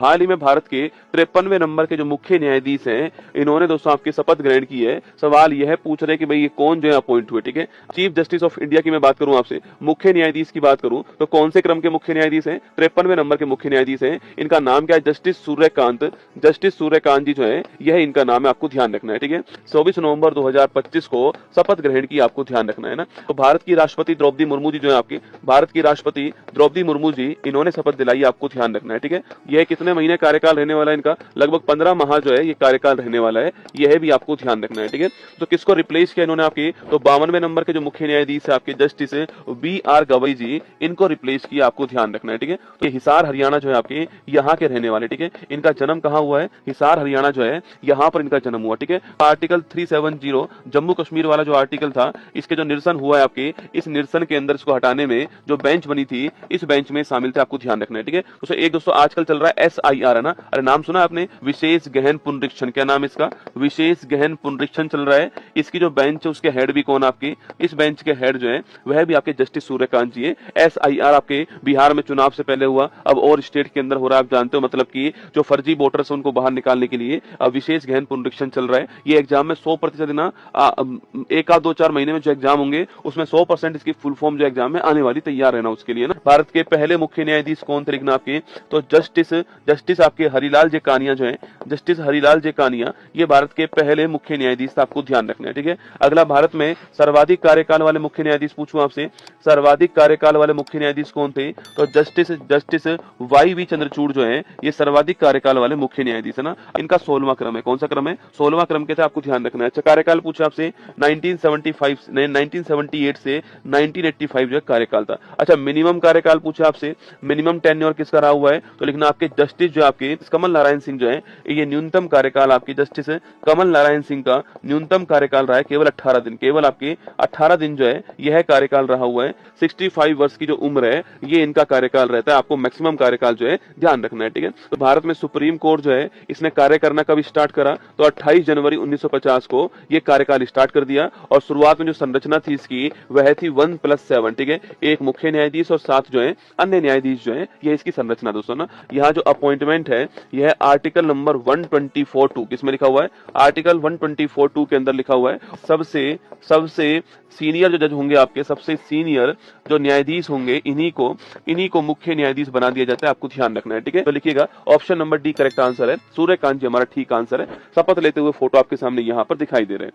हाल ही में भारत के 53वें नंबर के जो मुख्य न्यायाधीश हैं, इन्होंने दोस्तों आपकी शपथ ग्रहण की है। सवाल यह पूछ रहे कि भाई ये कौन जो है अपॉइंट हुए, ठीक है। चीफ जस्टिस ऑफ इंडिया की मैं बात करूं आपसे, मुख्य न्यायाधीश की बात करूं तो कौन से क्रम के मुख्य न्यायाधीश हैं? 53वें नंबर के मुख्य न्यायाधीश हैं। इनका नाम क्या है? जस्टिस सूर्यकांत। जस्टिस सूर्यकांत जी जो है, यह इनका नाम है, आपको ध्यान रखना है, ठीक है। 24 नवंबर 2025 को शपथ ग्रहण की, आपको ध्यान रखना है ना। तो भारत की राष्ट्रपति द्रौपदी मुर्मू जी जो है, आपकी भारत की राष्ट्रपति द्रौपदी मुर्मू जी, इन्होंने शपथ दिलाई, आपको ध्यान रखना है, ठीक है। यह कितने महीने कार्यकाल रहने वाला है इनका? लगभग 15 माह जो है ये कार्यकाल रहने वाला है, यह भी आपको ध्यान रखना है, ठीक है। तो किसको रिप्लेस किया इन्होंने आपकी? तो 52वें नंबर के जो मुख्य न्यायाधीश है आपके जस्टिस BR गवई जी, इनको रिप्लेस किया, आपको ध्यान रखना है, ठीक है। तो हिसार हरियाणा जो है आपके यहाँ के रहने वाले, ठीक है। इनका जन्म कहाँ हुआ है? हिसार हरियाणा जो है, यहाँ पर इनका जन्म हुआ, ठीक है। आर्टिकल 370 जम्मू कश्मीर वाला जो आर्टिकल था, इसके जो निरसन हुआ है आपके, इस निरसन के अंदर इसको हटाने में जो बेंच बनी थी, इस बेंच में शामिल थे, आपको ध्यान रखना है, ठीक है। तो एक दोस्तों आजकल चल रहा है SIR, है ना। अरे नाम सुना आपने? विशेष गहन पुनरीक्षण। क्या नाम है इसका? विशेष गहन पुनरीक्षण चल रहा है। इसकी जो बेंच है उसके हेड भी कौन? आपके इस बेंच के हेड जो है वह भी आपके जस्टिस सूर्यकांत जी है। SIR आपके बिहार में चुनाव से पहले हुआ, अब और स्टेट के अंदर हो रहा है, आप जानते हो, मतलब कि जो फर्जी वोटर्स है उनको बाहर निकालने के लिए विशेष गहन पुनरीक्षण चल रहा है। ये एग्जाम में 100% ना, एक आध 2-4 महीने में जो एग्जाम होंगे उसमें 100% इसकी फुल फॉर्म जो एग्जाम में आने वाली, तैयार रहना उसके लिए ना। भारत के पहले मुख्य न्यायाधीश कौन थे लिखना आपके? तो जस्टिस आपके हरिलाल जेकानिया जो है, जस्टिस हरिलाल जेकानिया, ये भारत के पहले मुख्य न्यायाधीश था, आपको ध्यान रखना है, ठीक है। अगला, भारत में सर्वाधिक कार्यकाल वाले मुख्य न्यायाधीश पूछूं आपसे, सर्वाधिक कार्यकाल वाले मुख्य न्यायाधीश कौन थे? तो जस्टिस YV चंद्रचूड़ जो है, ये सर्वाधिक कार्यकाल वाले मुख्य न्यायाधीश है ना। इनका 16वां क्रम है। कौन सा क्रम है? 16वां क्रम के थे, आपको ध्यान रखना है। अच्छा, कार्यकाल पूछा आपसे 1978 से 1985 जो कार्यकाल था। अच्छा, मिनिमम कार्यकाल पूछा आपसे, मिनिमम टेन्योर किसका रहा हुआ है? तो लिखना आपके जस्टिस जो आपके कमल नारायण सिंह जो है, ये न्यूनतम कार्यकाल आपके जस्टिस कमल नारायण सिंह का न्यूनतम कार्यकाल रहा है केवल 18 दिन, केवल आपके 18 दिन जो है यह कार्यकाल रहा हुआ है। 65 वर्ष की जो उम्र है, ये इनका कार्यकाल रहता है। आपको मैक्सिमम कार्यकाल जो है ध्यान रखना है, ठीक है। तो भारत में सुप्रीम कोर्ट जो है, इसने कार्य करना कब स्टार्ट करा? तो 28 जनवरी 1950 को ये कार्यकाल स्टार्ट कर दिया। और शुरुआत में जो संरचना थी इसकी, वह थी 1+7, ठीक है। एक मुख्य न्यायाधीश और 7 जो है अन्य न्यायाधीश जो है, ये इसकी संरचना दोस्तों ना। यहाँ जो अपॉइंटमेंट है, यह आर्टिकल नंबर 124(2) किसमें लिखा हुआ है? आर्टिकल 124(2) के अंदर लिखा हुआ है। सबसे सीनियर जो जज होंगे आपके, सबसे सीनियर जो न्यायाधीश होंगे, इन्हीं को मुख्य न्यायाधीश बना दिया जाता है, आपको ध्यान रखना है, ठीक है। तो लिखिएगा, option number D correct answer है। सूर्यकांत जी हमारा ठीक आंसर है। शपथ लेते हुए फोटो आपके सामने यहाँ पर दिखाई दे रहे हैं।